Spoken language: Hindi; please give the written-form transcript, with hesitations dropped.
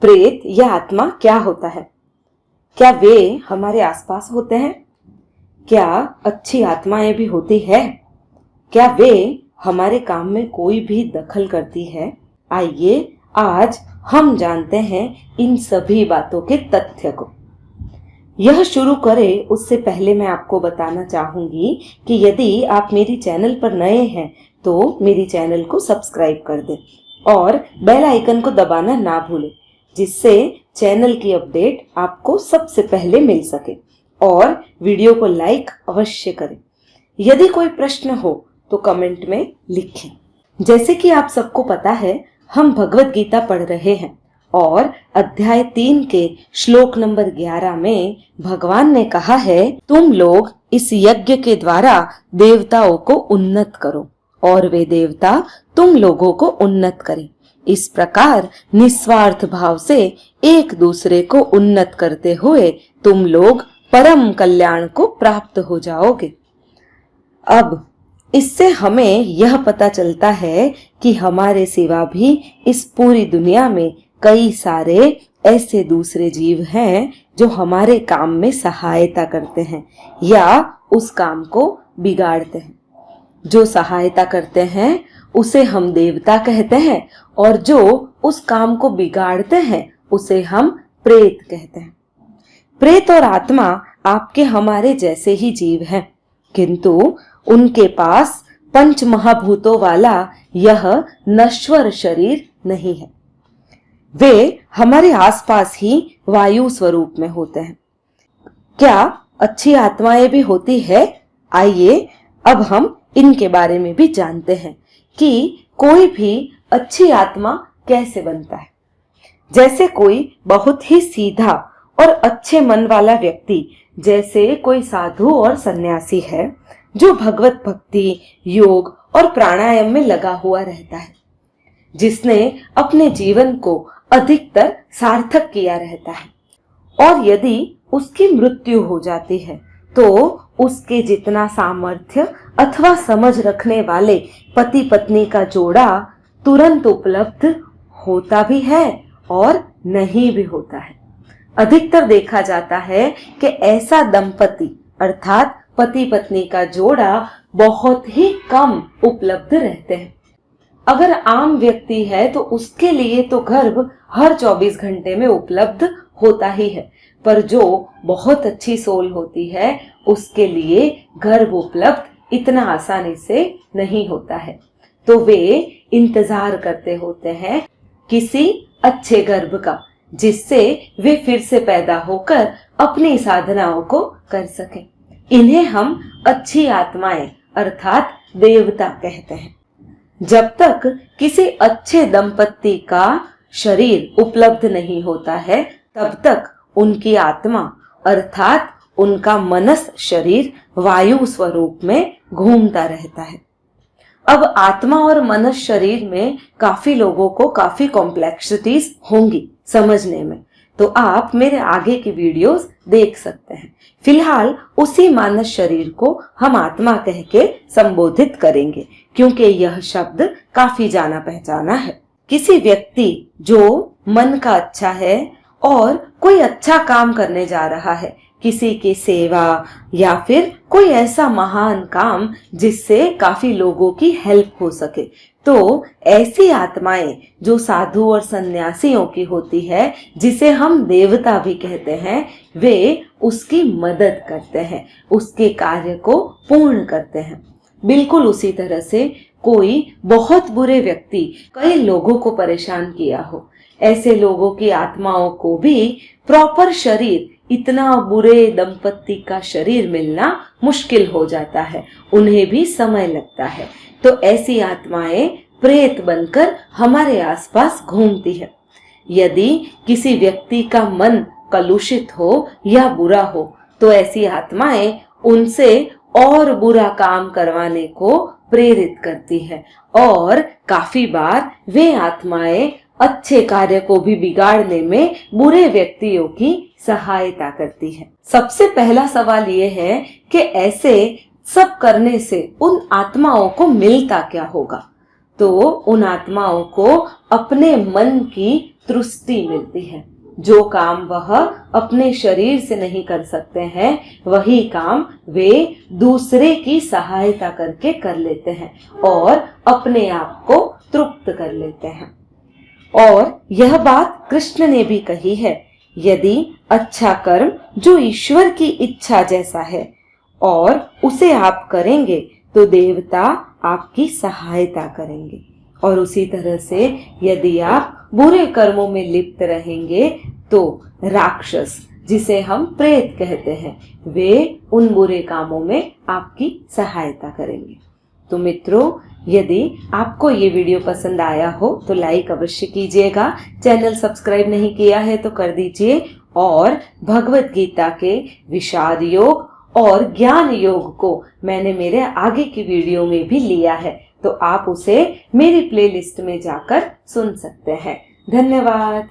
प्रेत या आत्मा क्या होता है? क्या वे हमारे आसपास होते हैं? क्या अच्छी आत्माएं भी होती है? क्या वे हमारे काम में कोई भी दखल करती है? आइए आज हम जानते हैं इन सभी बातों के तथ्य को। यह शुरू करें उससे पहले मैं आपको बताना चाहूंगी कि यदि आप मेरी चैनल पर नए हैं तो मेरी चैनल को सब्सक्राइब कर दें और बेल आइकन को दबाना ना भूलें, जिससे चैनल की अपडेट आपको सबसे पहले मिल सके। और वीडियो को लाइक अवश्य करें। यदि कोई प्रश्न हो तो कमेंट में लिखें। जैसे कि आप सबको पता है, हम भगवत गीता पढ़ रहे हैं और अध्याय 3 के श्लोक नंबर 11 में भगवान ने कहा है, तुम लोग इस यज्ञ के द्वारा देवताओं को उन्नत करो और वे देवता तुम लोगों को उन्नत करें। इस प्रकार निस्वार्थ भाव से एक दूसरे को उन्नत करते हुए तुम लोग परम कल्याण को प्राप्त हो जाओगे। अब इससे हमें यह पता चलता है कि हमारे सिवा भी इस पूरी दुनिया में कई सारे ऐसे दूसरे जीव हैं जो हमारे काम में सहायता करते हैं या उस काम को बिगाड़ते हैं। जो सहायता करते हैं उसे हम देवता कहते हैं और जो उस काम को बिगाड़ते हैं उसे हम प्रेत कहते हैं। प्रेत और आत्मा आपके हमारे जैसे ही जीव हैं, किंतु उनके पास पंच महाभूतों वाला यह नश्वर शरीर नहीं है। वे हमारे आसपास ही वायु स्वरूप में होते हैं। क्या अच्छी आत्माएं भी होती है? आइए अब हम इनके बारे में भी जानते हैं कि कोई भी अच्छी आत्मा कैसे बनता है। जैसे कोई बहुत ही सीधा और अच्छे मन वाला व्यक्ति, जैसे कोई साधु और सन्यासी है जो भगवत भक्ति, योग और प्राणायाम में लगा हुआ रहता है, जिसने अपने जीवन को अधिकतर सार्थक किया रहता है, और यदि उसकी मृत्यु हो जाती है तो उसके जितना सामर्थ्य अथवा समझ रखने वाले पति पत्नी का जोड़ा तुरंत उपलब्ध होता भी है और नहीं भी होता है। अधिकतर देखा जाता है कि ऐसा दंपति अर्थात पति पत्नी का जोड़ा बहुत ही कम उपलब्ध रहते हैं। अगर आम व्यक्ति है तो उसके लिए तो गर्भ हर 24 घंटे में उपलब्ध होता ही है, पर जो बहुत अच्छी सोल होती है उसके लिए गर्भ उपलब्ध इतना आसानी से नहीं होता है, तो वे इंतजार करते होते हैं किसी अच्छे गर्भ का, जिससे वे फिर से पैदा होकर अपनी साधनाओं को कर सकें। इन्हें हम अच्छी आत्माएं अर्थात देवता कहते हैं। जब तक किसी अच्छे दंपति का शरीर उपलब्ध नहीं होता है, तब तक उनकी आत्मा अर्थात उनका मनस शरीर वायु स्वरूप में घूमता रहता है। अब आत्मा और मनस शरीर में काफी लोगों को काफी कॉम्प्लेक्सिटीज होंगी समझने में, तो आप मेरे आगे की वीडियोस देख सकते हैं। फिलहाल उसी मानस शरीर को हम आत्मा कह के संबोधित करेंगे, क्योंकि यह शब्द काफी जाना पहचाना है। किसी व्यक्ति जो मन का अच्छा है और कोई अच्छा काम करने जा रहा है, किसी की सेवा या फिर कोई ऐसा महान काम जिससे काफी लोगों की हेल्प हो सके, तो ऐसी आत्माएं जो साधु और सन्यासियों की होती है, जिसे हम देवता भी कहते हैं, वे उसकी मदद करते हैं, उसके कार्य को पूर्ण करते हैं। बिल्कुल उसी तरह से कोई बहुत बुरे व्यक्ति कई लोगों को परेशान किया हो, ऐसे लोगों की आत्माओं को भी प्रॉपर शरीर, इतना बुरे दंपति का शरीर मिलना मुश्किल हो जाता है, उन्हें भी समय लगता है। तो ऐसी आत्माएं प्रेत बनकर हमारे आसपास घूमती है। यदि किसी व्यक्ति का मन कलुषित हो या बुरा हो, तो ऐसी आत्माएं उनसे और बुरा काम करवाने को प्रेरित करती है, और काफी बार वे आत्माएं अच्छे कार्य को भी बिगाड़ने में बुरे व्यक्तियों की सहायता करती है। सबसे पहला सवाल ये है कि ऐसे सब करने से उन आत्माओं को मिलता क्या होगा। तो उन आत्माओं को अपने मन की तृष्टि मिलती है। जो काम वह अपने शरीर से नहीं कर सकते हैं, वही काम वे दूसरे की सहायता करके कर लेते हैं और अपने आप को तृप्त कर लेते हैं। और यह बात कृष्ण ने भी कही है, यदि अच्छा कर्म जो ईश्वर की इच्छा जैसा है और उसे आप करेंगे तो देवता आपकी सहायता करेंगे, और उसी तरह से यदि आप बुरे कर्मों में लिप्त रहेंगे तो राक्षस, जिसे हम प्रेत कहते हैं, वे उन बुरे कामों में आपकी सहायता करेंगे। तो मित्रों, यदि आपको ये वीडियो पसंद आया हो तो लाइक अवश्य कीजिएगा। चैनल सब्सक्राइब नहीं किया है तो कर दीजिए। और भगवत गीता के विषाद योग और ज्ञान योग को मैंने मेरे आगे की वीडियो में भी लिया है, तो आप उसे मेरी प्लेलिस्ट में जाकर सुन सकते हैं। धन्यवाद।